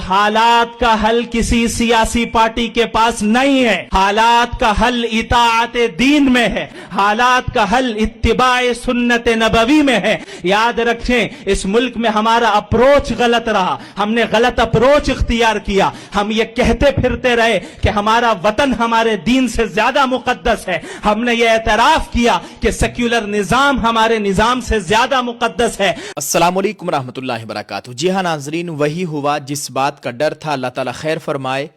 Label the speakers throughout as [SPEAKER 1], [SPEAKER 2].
[SPEAKER 1] हालात का हल किसी सियासी पार्टी के पास नहीं है। हालात का हल इताअत दीन में है, हालात का हल इत्तिबाए सुन्नत नबवी में है। याद रखें, इस मुल्क में हमारा अप्रोच गलत रहा, हमने गलत अप्रोच इख्तियार किया। हम ये कहते फिरते रहे कि हमारा वतन हमारे दीन से ज्यादा मुकद्दस है। हमने ये एतराफ किया कि सेक्युलर निजाम हमारे निजाम से ज्यादा मुकद्दस है।
[SPEAKER 2] अस्सलामु अलैकुम रहमतुल्लाहि वबरकातुहू। जी हाँ नाजरीन, वही हुआ जिस बात का डर था। अल्लाह ताला खैर फरमाए।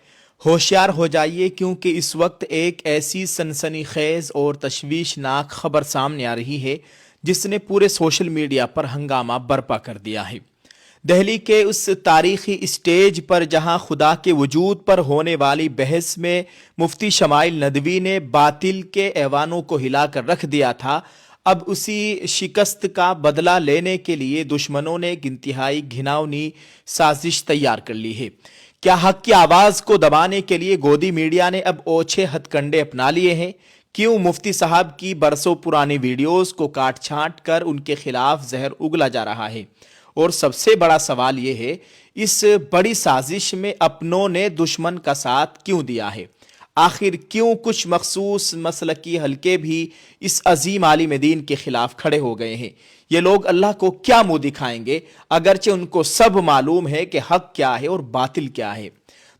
[SPEAKER 2] होशियार हो जाइए, क्योंकि इस वक्त एक ऐसी सनसनीखेज और तशवीशनाक खबर सामने आ रही है जिसने पूरे सोशल मीडिया पर हंगामा बर्पा कर दिया है। दिल्ली के उस तारीखी स्टेज पर जहां खुदा के वजूद पर होने वाली बहस में मुफ्ती शमाइल नदवी ने बातिल के ऐवानों को हिलाकर रख दिया था, अब उसी शिकस्त का बदला लेने के लिए दुश्मनों ने एक इंतहाई घिनौनी साजिश तैयार कर ली है। क्या हक की आवाज को दबाने के लिए गोदी मीडिया ने अब ओछे हथकंडे अपना लिए हैं? क्यों मुफ्ती साहब की बरसों पुरानी वीडियोस को काट छांट कर उनके खिलाफ जहर उगला जा रहा है? और सबसे बड़ा सवाल यह है, इस बड़ी साजिश में अपनों ने दुश्मन का साथ क्यों दिया है? आखिर क्यों कुछ मखसूस मसलकी हलके भी इस अजीम आलिम दीन के खिलाफ खड़े हो गए हैं? ये लोग अल्लाह को क्या मुंह दिखाएंगे, अगरचे उनको सब मालूम है कि हक क्या है और बातिल क्या है।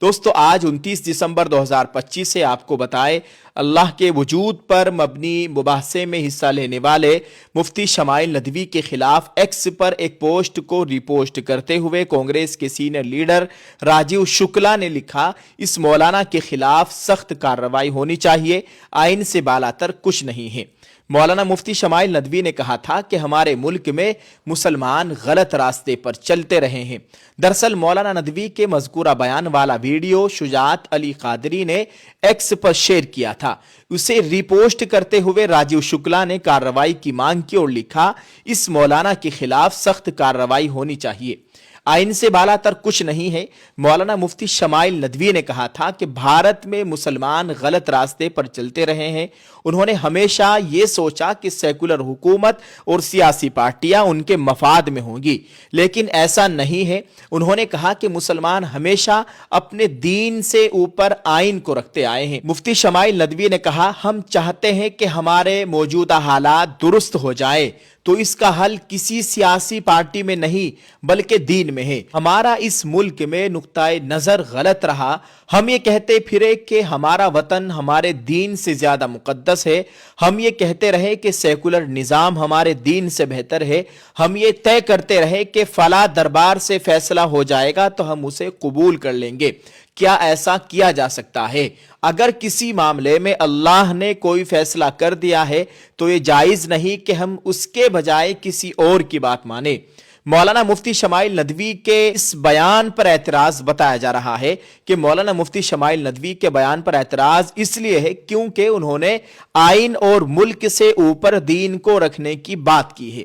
[SPEAKER 2] दोस्तों, आज 29 दिसंबर 2025 से आपको बताए अल्लाह के वजूद पर मबनी मुबाहसे में हिस्सा लेने वाले मुफ्ती शमाइल नदवी के खिलाफ एक्स पर एक पोस्ट को रिपोस्ट करते हुए कांग्रेस के सीनियर लीडर राजीव शुक्ला ने लिखा, इस मौलाना के खिलाफ सख्त कार्रवाई होनी चाहिए, आइन से बालातर कुछ नहीं है। मौलाना मुफ्ती शमाइल नदवी ने कहा था कि हमारे मुल्क में मुसलमान गलत रास्ते पर चलते रहे हैं। दरअसल मौलाना नदवी के मज़कूरा बयान वाला वीडियो शुजात अली कादरी ने एक्स पर शेयर किया था। उसे रिपोस्ट करते हुए राजीव शुक्ला ने कार्रवाई की मांग की और लिखा, इस मौलाना के खिलाफ सख्त कार्रवाई होनी चाहिए, आइन से बालातर कुछ नहीं है। मौलाना मुफ्ती शमाइल नदवी ने कहा था कि भारत में मुसलमान गलत रास्ते पर चलते रहे हैं। उन्होंने हमेशा ये सोचा कि सेकुलर हुकूमत और सियासी पार्टियां उनके मफाद में होंगी, लेकिन ऐसा नहीं है। उन्होंने कहा कि मुसलमान हमेशा अपने दीन से ऊपर आइन को रखते आए हैं। मुफ्ती शमाइल नदवी ने कहा, हम चाहते हैं कि हमारे मौजूदा हालात दुरुस्त हो जाए, तो इसका हल किसी सियासी पार्टी में नहीं बल्कि दीन में है। हमारा इस मुल्क में नुक्ताए नजर गलत रहा। हम ये कहते फिरे कि हमारा वतन हमारे दीन से ज्यादा मुकद्दस है। हम ये कहते रहे कि सेकुलर निजाम हमारे दीन से बेहतर है। हम ये तय करते रहे कि फला दरबार से फैसला हो जाएगा तो हम उसे कबूल कर लेंगे। क्या ऐसा किया जा सकता है? अगर किसी मामले में अल्लाह ने कोई फैसला कर दिया है तो ये जायज नहीं कि हम उसके बजाय किसी और की बात माने। मौलाना मुफ्ती शमाइल नदवी के इस बयान पर एतराज बताया जा रहा है कि मौलाना मुफ्ती शमाइल नदवी के बयान पर एतराज इसलिए है क्योंकि उन्होंने आइन और मुल्क से ऊपर दीन को रखने की बात की है।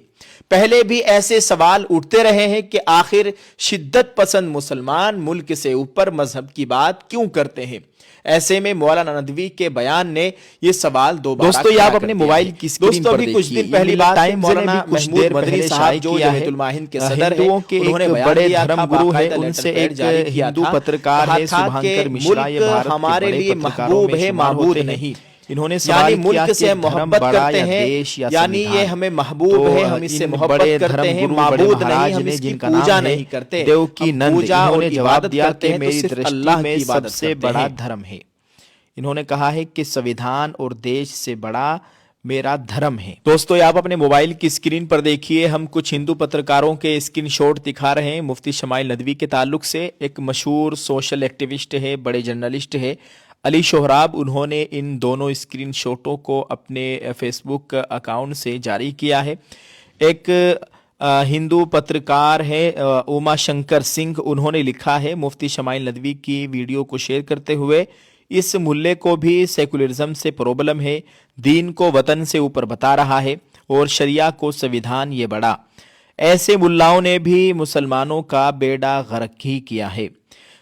[SPEAKER 2] पहले भी ऐसे सवाल उठते रहे हैं कि आखिर शिद्दत पसंद मुसलमान मुल्क से ऊपर मजहब की बात क्यों करते हैं। ऐसे में मौलाना नदवी के बयान ने ये सवाल दोबारा दोस्तों ये आप अपने मोबाइल की स्क्रीन पर देखिए। कुछ दिन पहली बात है, मौलाना महमूद मदनी साहब जो जमीयतुल माहिन के सदर हैं, उन्होंने बड़े धर्म गुरु है, उनसे एक हिंदू पत्रकार है शुभांकर मिश्रा, ये भारत हमारे लिए महबूब है, माबूद नहीं। इन्होंने यानी मुल्क से मोहब्बत करते हैं, यानी ये हमें महबूब है, हम इससे मोहब्बत करते हैं, माबूद नहीं, हम इसकी पूजा नहीं करते। देव की पूजा और इबादत करते हैं, मेरी दृष्टि में सबसे बड़ा धर्म है। इन्होंने कहा है कि संविधान और देश से बड़ा मेरा धर्म है। दोस्तों आप अपने मोबाइल की स्क्रीन पर देखिए, हम कुछ हिंदू पत्रकारों के स्क्रीनशॉट दिखा रहे हैं मुफ्ती शमाइल नदवी के ताल्लुक से। एक मशहूर सोशल एक्टिविस्ट है, बड़े जर्नलिस्ट है अली शोहराब, उन्होंने इन दोनों स्क्रीनशॉटों को अपने फेसबुक अकाउंट से जारी किया है। एक हिंदू पत्रकार है उमा शंकर सिंह, उन्होंने लिखा है मुफ्ती शमाइल नदवी की वीडियो को शेयर करते हुए, इस मुल्ले को भी सेकुलरिज्म से प्रॉब्लम है, दीन को वतन से ऊपर बता रहा है और शरिया को संविधान ये बड़ा। ऐसे मुल्लाओं ने भी मुसलमानों का बेड़ा गर्क ही किया है।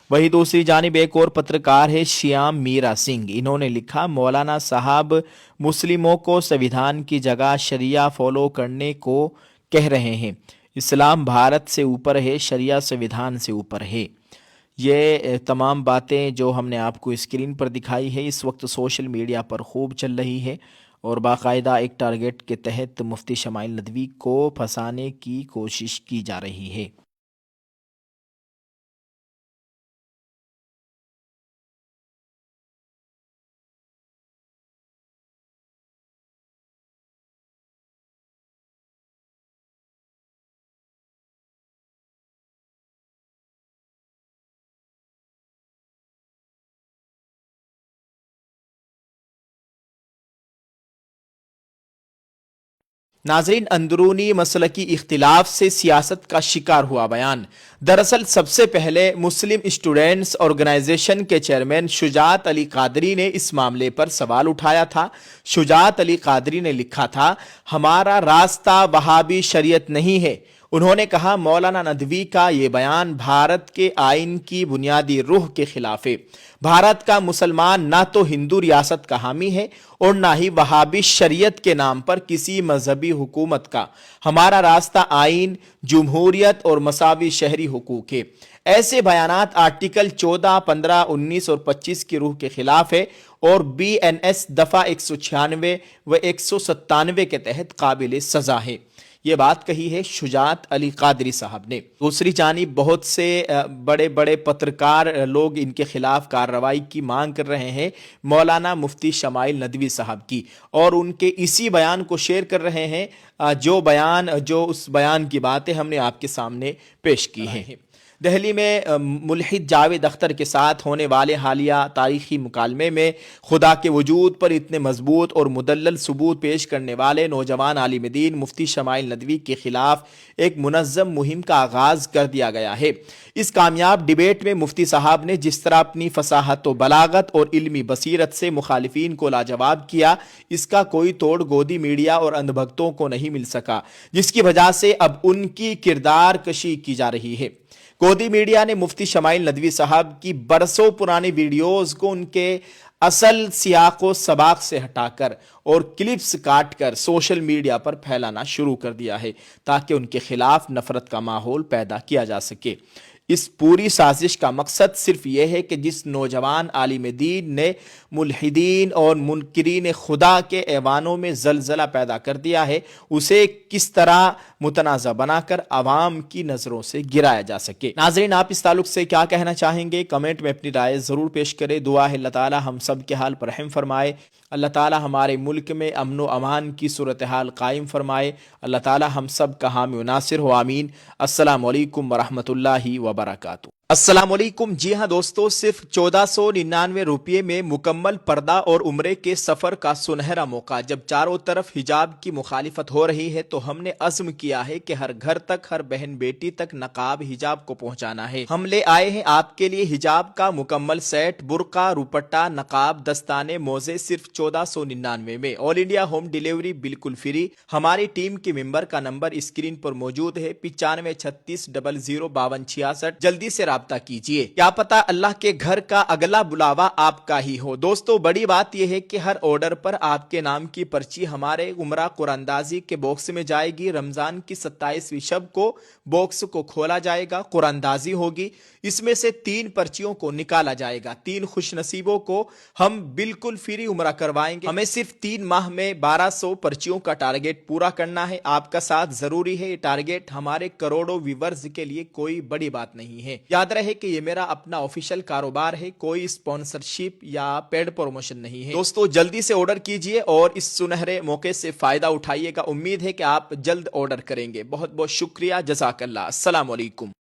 [SPEAKER 2] वही दूसरी जानिब एक और पत्रकार है श्याम मीरा सिंह, इन्होंने लिखा, मौलाना साहब मुस्लिमों को संविधान की जगह शरिया फॉलो करने को कह रहे हैं। इस्लाम भारत से ऊपर है, शरिया संविधान से ऊपर है। یہ تمام باتیں جو ہم نے آپ کو اسکرین پر دکھائی ہے اس وقت سوشل میڈیا پر خوب چل رہی ہے اور باقاعدہ ایک ٹارگٹ کے تحت مفتی شمائل ندوی کو پھنسانے کی کوشش کی جا رہی ہے۔ ناظرین، اندرونی مسلکی اختلاف سے سیاست کا شکار ہوا بیان۔ دراصل سب سے پہلے مسلم اسٹوڈنٹس آرگنائزیشن کے چیئرمین شجاعت علی قادری نے اس معاملے پر سوال اٹھایا تھا۔ شجاعت علی قادری نے لکھا تھا، ہمارا راستہ وہابی شریعت نہیں ہے۔ انہوں نے کہا، مولانا ندوی کا یہ بیان بھارت کے آئین کی بنیادی روح کے خلاف ہے۔ بھارت کا مسلمان نہ تو ہندو ریاست کا حامی ہے اور نہ ہی وہابی شریعت کے نام پر کسی مذہبی حکومت کا۔ ہمارا راستہ آئین، جمہوریت اور مساوی شہری حقوق ہے۔ ایسے بیانات آرٹیکل 14، 15، 19 اور 25 کی روح کے خلاف ہے اور BNS دفعہ 196 و 197 کے تحت قابل سزا ہے۔ یہ بات کہی ہے شجاعت علی قادری صاحب نے۔ دوسری جانب بہت سے بڑے بڑے پترکار لوگ ان کے خلاف کارروائی کی مانگ کر رہے ہیں، مولانا مفتی شمائل ندوی صاحب کی، اور ان کے اسی بیان کو شیئر کر رہے ہیں جو اس بیان کی باتیں ہم نے آپ کے سامنے پیش کی ہیں۔ دہلی میں ملحد جاوید اختر کے ساتھ ہونے والے حالیہ تاریخی مکالمے میں خدا کے وجود پر اتنے مضبوط اور مدلل ثبوت پیش کرنے والے نوجوان عالم دین مفتی شمائل ندوی کے خلاف ایک منظم مہم کا آغاز کر دیا گیا ہے۔ اس کامیاب ڈیبیٹ میں مفتی صاحب نے جس طرح اپنی فصاحت و بلاغت اور علمی بصیرت سے مخالفین کو لاجواب کیا، اس کا کوئی توڑ گودی میڈیا اور اندھ بھگتوں کو نہیں مل سکا، جس کی وجہ سے اب ان کی کردار کشی کی جا رہی ہے۔ گودی میڈیا نے مفتی شمائل ندوی صاحب کی برسوں پرانی ویڈیوز کو ان کے اصل سیاق و سباق سے ہٹا کر اور کلپس کاٹ کر سوشل میڈیا پر پھیلانا شروع کر دیا ہے تاکہ ان کے خلاف نفرت کا ماحول پیدا کیا جا سکے۔ اس پوری سازش کا مقصد صرف یہ ہے کہ جس نوجوان عالم دین نے ملحدین اور منکرین خدا کے ایوانوں میں زلزلہ پیدا کر دیا ہے، اسے کس طرح متنازع بنا کر عوام کی نظروں سے گرایا جا سکے۔ ناظرین، آپ اس تعلق سے کیا کہنا چاہیں گے؟ کمنٹ میں اپنی رائے ضرور پیش کریں۔ دعا ہے اللہ تعالی ہم سب کے حال پر رحم فرمائے، اللہ تعالی ہمارے ملک میں امن و امان کی صورتحال قائم فرمائے، اللہ تعالی ہم سب کا حامی و ناصر ہو، آمین۔ السلام علیکم ورحمۃ اللہ وبرکاتہ۔ السلام علیکم۔ جی ہاں دوستو، صرف 1499 روپے میں مکمل پردہ اور عمرے کے سفر کا سنہرا موقع۔ جب چاروں طرف حجاب کی مخالفت ہو رہی ہے تو ہم نے عزم کیا ہے کہ ہر گھر تک، ہر بہن بیٹی تک نقاب حجاب کو پہنچانا ہے۔ ہم لے آئے ہیں آپ کے لیے حجاب کا مکمل سیٹ، برقع، روپٹہ، نقاب، دستانے، موزے، صرف 1499 میں۔ آل انڈیا ہوم ڈیلیوری بالکل فری۔ ہماری ٹیم کے ممبر کا نمبر اسکرین پر موجود ہے، 9536 00 5266۔ جلدی سے رابطہ کیجئے، کیا پتا اللہ کے گھر کا اگلا بلاوا آپ کا ہی ہو۔ دوستو، بڑی بات یہ ہے کہ ہر آرڈر پر آپ کے نام کی پرچی ہمارے عمرہ قرآن اندازی کے باکس میں جائے گی۔ رمضان کی 27ویں شب کو باکس کو کھولا جائے گا، قرآن اندازی ہوگی، اس میں سے 3 پرچیوں کو نکالا جائے گا۔ 3 خوش نصیبوں کو ہم بالکل فری عمرہ کروائیں گے۔ ہمیں صرف 3 ماہ میں 1200 پرچیوں کا ٹارگیٹ پورا کرنا ہے۔ آپ کا ساتھ ضروری ہے۔ یہ ٹارگیٹ ہمارے کروڑوں ویورز کے لیے کوئی بڑی بات نہیں ہے۔ یاد رہے کہ یہ میرا اپنا آفیشیل کاروبار ہے، کوئی اسپانسرشپ یا پیڈ پروموشن نہیں ہے۔ دوستو، جلدی سے آرڈر کیجئے اور اس سنہرے موقع سے فائدہ اٹھائیے گا۔ امید ہے کہ آپ جلد آرڈر کریں گے۔ بہت بہت شکریہ، جزاک اللہ۔ السلام علیکم۔